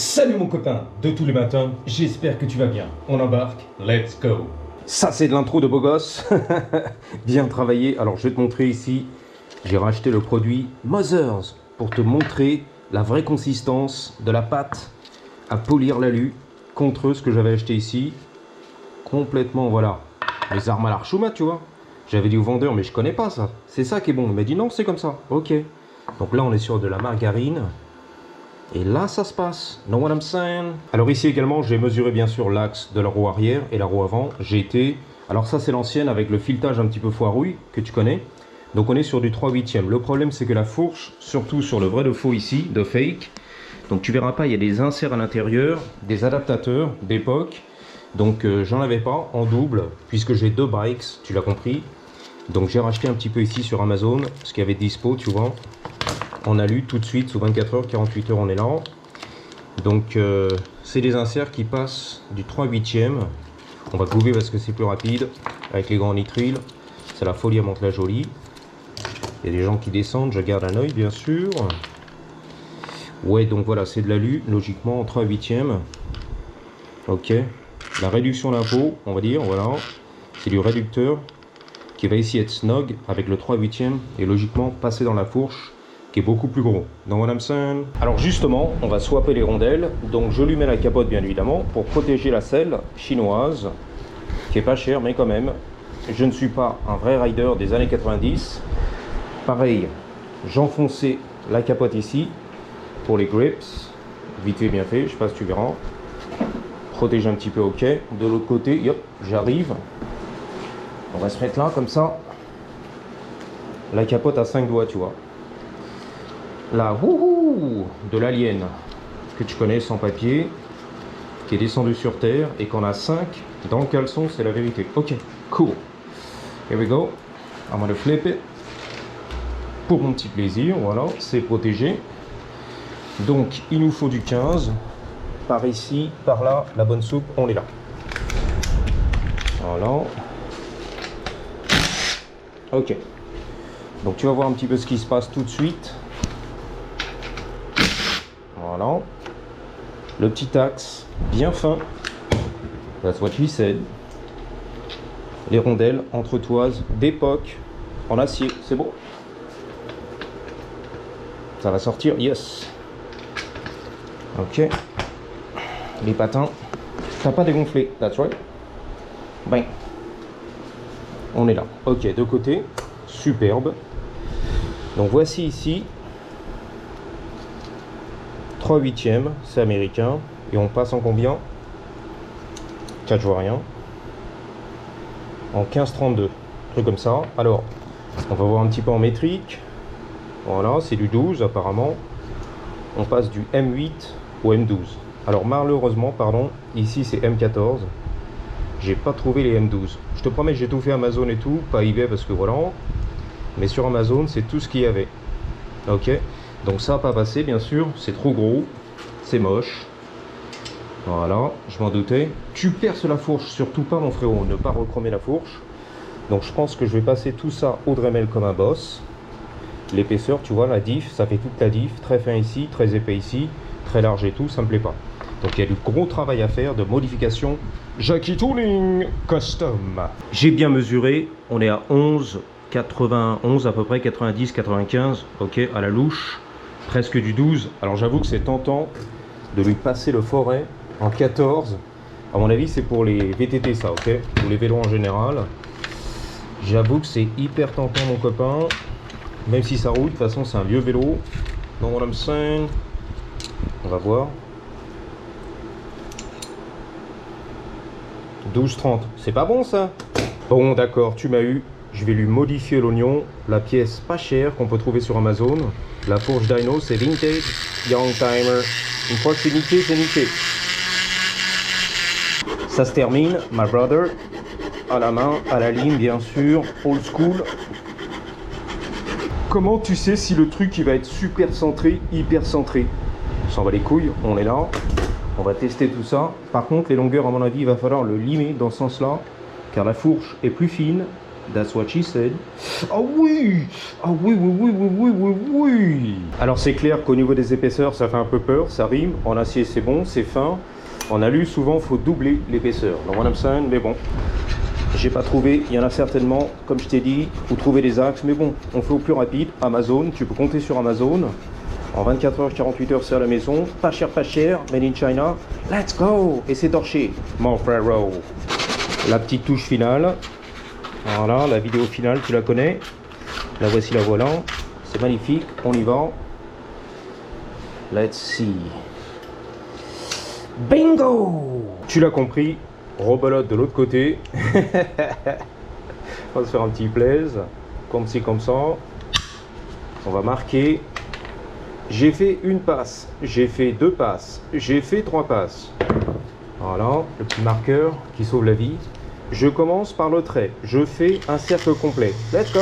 Salut mon copain de tous les matins, j'espère que tu vas bien. On embarque, let's go. Ça c'est de l'intro de beau gosse. Bien travaillé. Alors je vais te montrer ici, j'ai racheté le produit Mothers pour te montrer la vraie consistance de la pâte à polir l'alu contre ce que j'avais acheté ici. Complètement, voilà, les armes à l'archouma, tu vois. J'avais dit au vendeur, mais je connais pas ça. C'est ça qui est bon. Il m'a dit non, c'est comme ça. Ok. Donc là on est sur de la margarine. Et là, ça se passe. Know what I'm saying? Alors ici également, j'ai mesuré bien sûr l'axe de la roue arrière et la roue avant. J'ai été... Alors ça, c'est l'ancienne avec le filetage un petit peu foirouille, que tu connais. Donc on est sur du 3/8e. Le problème, c'est que la fourche, surtout sur le vrai de faux ici, de fake, donc tu verras pas, il y a des inserts à l'intérieur, des adaptateurs d'époque. Donc j'en avais pas en double, puisque j'ai deux bikes, tu l'as compris. Donc j'ai racheté un petit peu ici sur Amazon, ce qu'il y avait dispo, tu vois. On a lu tout de suite, sous 24 heures, 48 heures, on est là. Donc, c'est des inserts qui passent du 3/8e. On va couper parce que c'est plus rapide, avec les grands nitriles. C'est la folie à Mantes-la-Jolie. Il y a des gens qui descendent, je garde un œil, bien sûr. Ouais, donc voilà, c'est de l'alu, logiquement, en 3/8e. Ok. La réduction d'impôt, on va dire, voilà. C'est du réducteur qui va ici être snug avec le 3/8e et logiquement passer dans la fourche, qui est beaucoup plus gros. Dans what I'm saying? Alors justement, on va swapper les rondelles. Donc je lui mets la capote bien évidemment pour protéger la selle chinoise, qui est pas chère mais quand même. Je ne suis pas un vrai rider des années 90. Pareil, j'enfonçais la capote ici pour les grips. Vite fait, bien fait, je sais pas si tu verras. Protège un petit peu, ok. De l'autre côté, hop, j'arrive. On va se mettre là comme ça. La capote à 5 doigts, tu vois. La wouhou de l'alien que tu connais sans papier, qui est descendu sur terre et qu'on a 5 dans le caleçon, c'est la vérité. Ok, cool. Here we go. I'm gonna flip it. Pour mon petit plaisir, voilà, c'est protégé. Donc il nous faut du 15. Par ici, par là, la bonne soupe, on est là. Voilà. Ok. Donc tu vas voir un petit peu ce qui se passe tout de suite. Voilà, le petit axe bien fin, that's what he said. Les rondelles entretoises d'époque en acier, c'est beau. Ça va sortir, yes. Ok, les patins, t'as pas dégonflé, that's right. Ben, on est là. Ok, de côté, superbe. Donc voici ici 3/8e, c'est américain. Et on passe en combien? 4, je vois rien. En 15/32, truc comme ça. Alors, on va voir un petit peu en métrique. Voilà, c'est du 12 apparemment. On passe du M8 au M12. Alors malheureusement, pardon, ici c'est M14. J'ai pas trouvé les M12. Je te promets, j'ai tout fait Amazon et tout, pas eBay parce que voilà. Mais sur Amazon, c'est tout ce qu'il y avait. Ok. Donc ça n'a pas passé, bien sûr, c'est trop gros, c'est moche. Voilà, je m'en doutais. Tu perces la fourche, surtout pas mon frérot, ne pas recromer la fourche. Donc je pense que je vais passer tout ça au Dremel comme un boss. L'épaisseur, tu vois, la diff, ça fait toute la diff. Très fin ici, très épais ici, très large et tout, ça me plaît pas. Donc il y a du gros travail à faire de modification. Jackie Tooling Custom. J'ai bien mesuré, on est à 11, 91 à peu près, 90, 95, ok, à la louche. Presque du 12. Alors j'avoue que c'est tentant de lui passer le forêt en 14. À mon avis, c'est pour les VTT ça, ok? Ou les vélos en général. J'avoue que c'est hyper tentant, mon copain. Même si ça roule, de toute façon, c'est un vieux vélo. Donc, what I'm saying. On va voir. 12,30. C'est pas bon ça? Bon, d'accord, tu m'as eu. Je vais lui modifier l'oignon. La pièce pas chère qu'on peut trouver sur Amazon. La fourche Dyno, c'est vintage, young timer. Une fois que c'est niqué, c'est niqué. Ça se termine, my brother. À la main, à la lime, bien sûr. Old school. Comment tu sais si le truc il va être super centré, hyper centré? On s'en va les couilles, on est là. On va tester tout ça. Par contre, les longueurs, à mon avis, il va falloir le limer dans ce sens-là. Car la fourche est plus fine. That's what she said. Ah oui! Ah oui, oui, oui, oui, oui, oui, oui! Alors c'est clair qu'au niveau des épaisseurs, ça fait un peu peur, ça rime. En acier, c'est bon, c'est fin. En alu, souvent, il faut doubler l'épaisseur. Dans what I'm saying, mais bon. J'ai pas trouvé, il y en a certainement, comme je t'ai dit, vous trouvez des axes, mais bon, on fait au plus rapide. Amazon, tu peux compter sur Amazon. En 24 heures, 48 heures, c'est à la maison. Pas cher, made in China. Let's go! Et c'est torché, mon frère. La petite touche finale. Voilà, la vidéo finale, tu la connais. La voici, la voilà. C'est magnifique, on y va. Let's see. Bingo! Tu l'as compris, rebelote de l'autre côté. On va se faire un petit plaise. Comme ci, comme ça. On va marquer. J'ai fait une passe, j'ai fait 2 passes, j'ai fait 3 passes. Voilà, le petit marqueur qui sauve la vie. Je commence par le trait. Je fais un cercle complet. Let's go!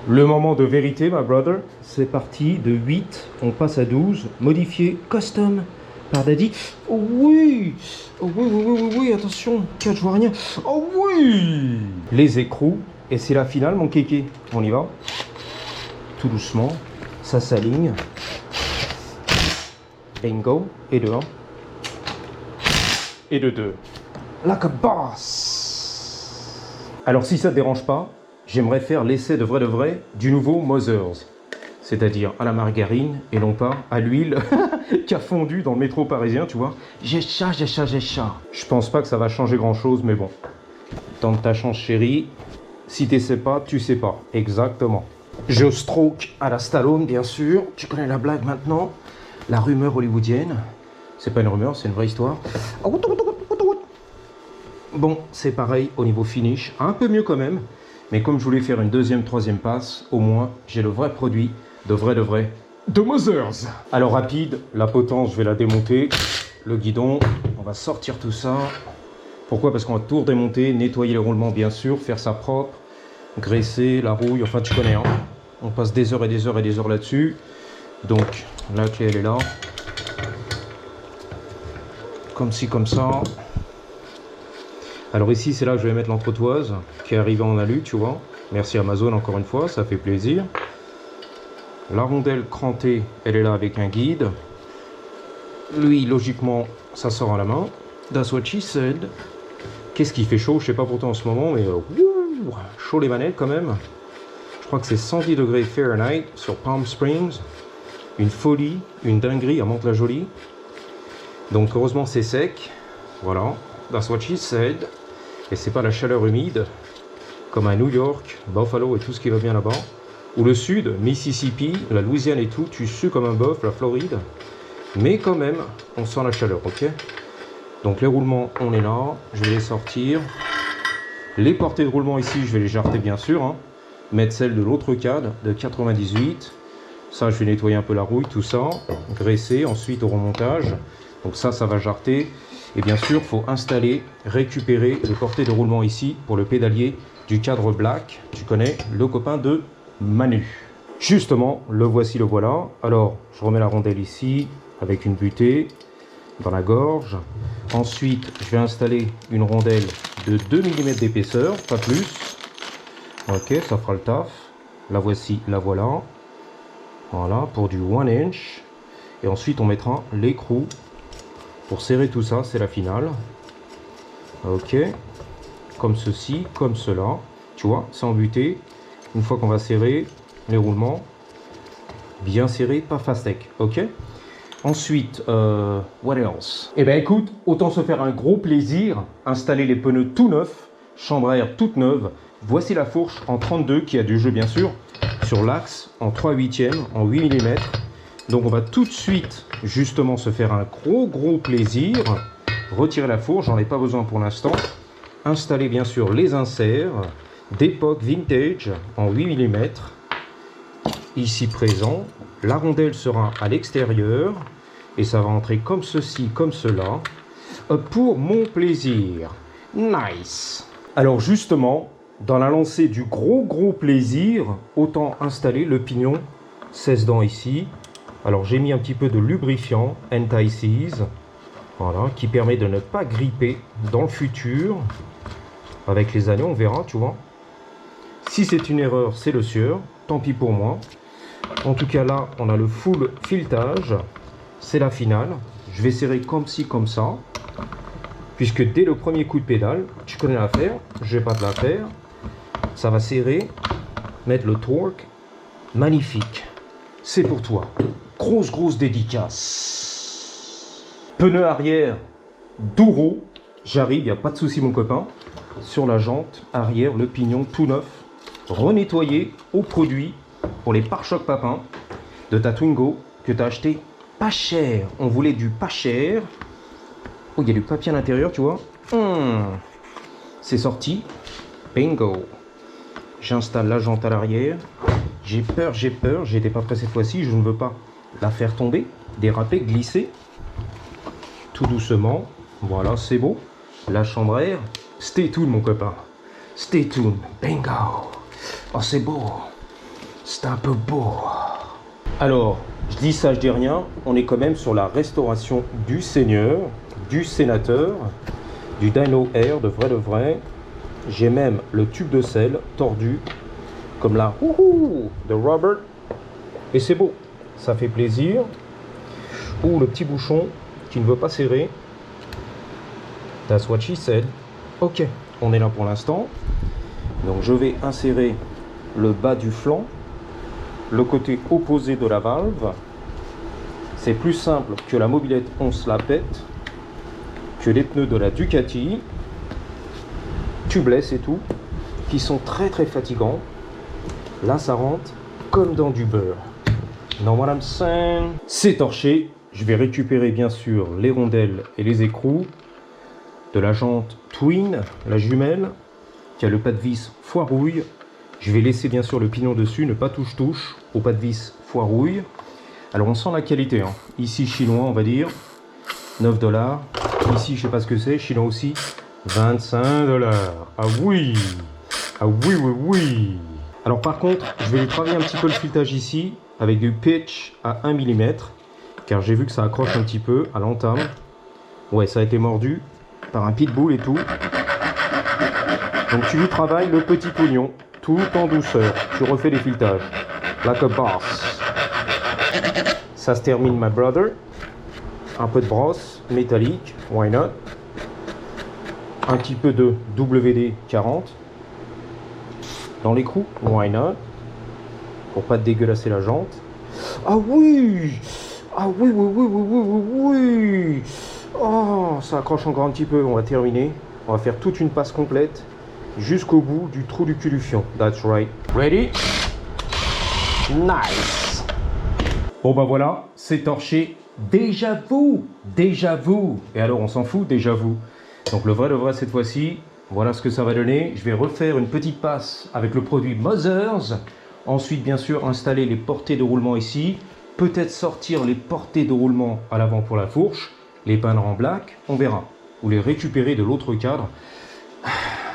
Le moment de vérité, my brother. C'est parti. De 8, on passe à 12. Modifié, custom, par Daddy. Oh oui! Oh oui, oui, oui, oui, oui, attention. 4, je vois rien. Oh oui! Les écrous. Et c'est la finale, mon kéké. On y va. Tout doucement. Ça s'aligne. Bingo. Et de 1. Et de 2. Like a boss. Alors si ça te dérange pas, j'aimerais faire l'essai de vrai du nouveau Mother's. C'est-à-dire à la margarine et non pas à l'huile qui a fondu dans le métro parisien, tu vois. J'ai ça. Je pense pas que ça va changer grand-chose, mais bon. Tente ta chance, chérie. Si tu sais pas, tu sais pas. Exactement. Je stroke à la Stallone, bien sûr. Tu connais la blague maintenant. La rumeur hollywoodienne. C'est pas une rumeur, c'est une vraie histoire. Bon, c'est pareil au niveau finish. Un peu mieux quand même. Mais comme je voulais faire une deuxième, troisième passe, au moins, j'ai le vrai produit de vrai de Mother's. Alors rapide, la potence, je vais la démonter. Le guidon, on va sortir tout ça. Pourquoi? Parce qu'on va tout redémonter, nettoyer les roulements, bien sûr, faire ça propre. Graisser, la rouille, enfin tu connais, hein. On passe des heures et des heures et des heures là-dessus. Donc la clé elle est là. Comme ci, comme ça. Alors ici c'est là que je vais mettre l'entretoise qui est arrivée en alu, tu vois. Merci Amazon encore une fois, ça fait plaisir. La rondelle crantée, elle est là avec un guide. Lui, logiquement, ça sort à la main. That's what she said. Qu'est-ce qui fait chaud? Je sais pas pourtant en ce moment, mais chaud les manettes quand même. Je crois que c'est 110 degrés Fahrenheit sur Palm Springs. Une folie, une dinguerie à Mantes-la-Jolie. Donc heureusement c'est sec. Voilà, that's what she said. Et c'est pas la chaleur humide comme à New York, Buffalo et tout ce qui va bien là-bas. Ou le sud, Mississippi, la Louisiane et tout, tu sues comme un bœuf, la Floride. Mais quand même, on sent la chaleur, ok? Donc les roulements, on est là. Je vais les sortir. Les portées de roulement ici, je vais les jarter bien sûr. Hein. Mettre celle de l'autre cadre de 98. Ça, je vais nettoyer un peu la rouille, tout ça. Graisser, ensuite au remontage. Donc ça va jarter. Et bien sûr, il faut installer, récupérer les portées de roulement ici pour le pédalier du cadre black. Tu connais, le copain de Manu. Justement, le voici, le voilà. Alors, je remets la rondelle ici avec une butée dans la gorge. Ensuite, je vais installer une rondelle de 2 mm d'épaisseur, pas plus. Ok, ça fera le taf. La voici, la voilà. Voilà, pour du 1 inch. Et ensuite, on mettra l'écrou pour serrer tout ça, c'est la finale. Ok, comme ceci, comme cela. Tu vois, c'est embuté. Une fois qu'on va serrer les roulements, bien serré, pas fastec, ok. Ensuite, what else? Eh bien écoute, autant se faire un gros plaisir, installer les pneus tout neufs, chambre à air toute neuve. Voici la fourche en 32 qui a du jeu bien sûr, sur l'axe en 3/8, en 8 mm. Donc on va tout de suite justement se faire un gros plaisir. Retirer la fourche, j'en ai pas besoin pour l'instant. Installer bien sûr les inserts d'époque vintage en 8 mm. Ici présent, la rondelle sera à l'extérieur et ça va entrer comme ceci, comme cela, pour mon plaisir. Nice. Alors justement, dans la lancée du gros plaisir, autant installer le pignon 16 dents ici. Alors j'ai mis un petit peu de lubrifiant anti-seize, voilà, qui permet de ne pas gripper dans le futur. avec les années, on verra, tu vois. Si c'est une erreur, c'est le sieur, tant pis pour moi. En tout cas là, on a le full filetage, c'est la finale. Je vais serrer comme ci, comme ça, puisque dès le premier coup de pédale, tu connais l'affaire, je vais pas te la faire. Ça va serrer, mettre le torque, magnifique. C'est pour toi. Grosse dédicace. Pneu arrière Douro. J'arrive, il n'y a pas de souci mon copain. Sur la jante arrière, le pignon tout neuf. Renettoyé au produit pour les pare-chocs papins de ta Twingo que tu as acheté pas cher. On voulait du pas cher. Oh, il y a du papier à l'intérieur, tu vois. C'est sorti. Bingo. J'installe la jante à l'arrière. J'ai peur, j'étais pas prêt cette fois-ci, je ne veux pas la faire tomber, déraper, glisser. Tout doucement, voilà, c'est beau. La chambre à air, stay tuned mon copain. Stay tuned, bingo. Oh c'est beau, c'est un peu beau. Alors, je dis ça, je dis rien, on est quand même sur la restauration du Seigneur, du Sénateur, du Dyno Air, de vrai. J'ai même le tube de sel tordu, comme là, de Robert. Et c'est beau, ça fait plaisir. Ouh, le petit bouchon qui ne veut pas serrer. That's what she said. Ok, on est là pour l'instant. Donc je vais insérer le bas du flanc, le côté opposé de la valve. C'est plus simple que la mobilette on se la pète, que les pneus de la Ducati, tubeless et tout, qui sont très fatigants. Là ça rentre comme dans du beurre. Know what I'm saying? C'est torché. Je vais récupérer bien sûr les rondelles et les écrous de la jante Twin, la jumelle, qui a le pas de vis foirouille. Je vais laisser bien sûr le pignon dessus, ne pas touche au pas de vis foirouille. Alors on sent la qualité, hein. Ici chinois on va dire, 9 $. Ici je sais pas ce que c'est, chinois aussi, 25 $. Ah oui, ah oui. Alors par contre, je vais travailler un petit peu le filetage ici, avec du pitch à 1 mm, car j'ai vu que ça accroche un petit peu à l'entame. Ouais, ça a été mordu par un pitbull et tout. Donc tu lui travailles le petit oignon, tout en douceur. Tu refais les filetages. Like a boss. Ça se termine, my brother. Un peu de brosse métallique, why not. Un petit peu de WD-40 dans l'écrou, why not. Pour pas te dégueulasser la jante. Ah oui! Ah oui. Oh, ça accroche encore un petit peu, on va terminer. On va faire toute une passe complète jusqu'au bout du trou du cul du fion. That's right. Ready? Nice. Bon bah voilà, c'est torché. Déjà vu. Et alors on s'en fout, déjà vu. Donc le vrai cette fois-ci, voilà ce que ça va donner. Je vais refaire une petite passe avec le produit Mothers. Ensuite bien sûr installer les portées de roulement ici. Peut-être sortir les portées de roulement à l'avant pour la fourche. Les peindre en black, on verra. Ou les récupérer de l'autre cadre.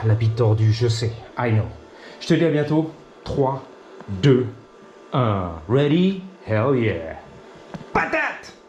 La bite tordue, je sais. I know. Je te dis à bientôt. 3, 2, 1. Ready? Hell yeah.